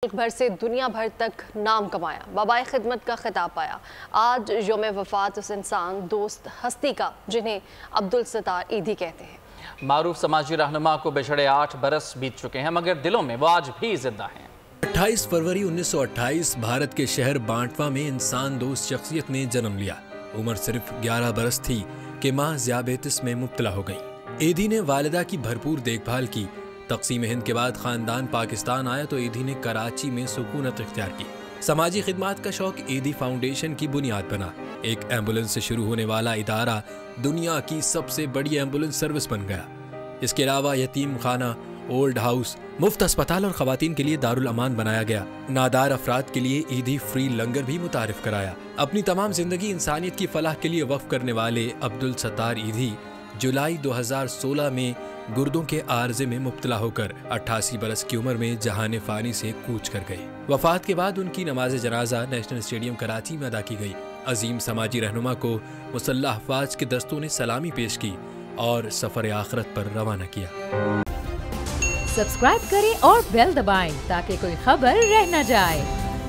ملک بھر سے دنیا بھر تک نام کمایا، بابائے خدمت کا خطاب پایا۔ آج یوم وفات اس انسان دوست ہستی کا جنہیں عبدالستار ایدھی کہتے ہیں۔ معروف سماجی رہنما کو بچھڑے 8 برس بیت چکے ہیں، مگر دلوں میں وہ آج بھی زندہ ہیں۔ 28 فروری 1928 بھارت کے شہر بانٹوا میں انسان دوست شخصیت نے جنم لیا۔ عمر صرف 11 برس تھی کہ ماں ذیابیطس میں مبتلا ہو گئی۔ ایدھی نے والدہ کی بھرپور دیکھ بھال کی۔ تقسیم ہند کے بعد خاندان پاکستان آیا تو ایدھی نے کراچی میں سکونت اختیار کی۔ سماجی خدمات کا شوق ایدھی فاؤنڈیشن کی بنیاد بنا۔ ایک ایمبولنس سے شروع ہونے والا ادارہ دنیا کی سب سے بڑی ایمبولنس سروس بن گیا۔ اس کے علاوہ یتیم خانہ، اولڈ ہاؤس، مفت اسپتال اور خواتین کے لیے دارالامان بنایا گیا۔ نادار افراد کے لیے ایدھی فری لنگر بھی متعارف کرایا۔ اپنی تمام زندگی انسانیت کی فلاح کے لیے وقف کرنے والے عبدالستار ایدھی جولائی 2016 میں گردوں کے عارضے میں مبتلا ہو کر 88 برس کی عمر میں جہان فانی سے کوچ کر گئے۔ وفات کے بعد ان کی نماز جنازہ نیشنل اسٹیڈیم کراچی میں ادا کی گئی۔ عظیم سماجی رہنما کو مسلح افواج کے دستوں نے سلامی پیش کی اور سفر آخرت پر روانہ کیا۔ سبسکرائب کریں اور بیل دبائیں تاکہ کوئی خبر رہ نہ جائے۔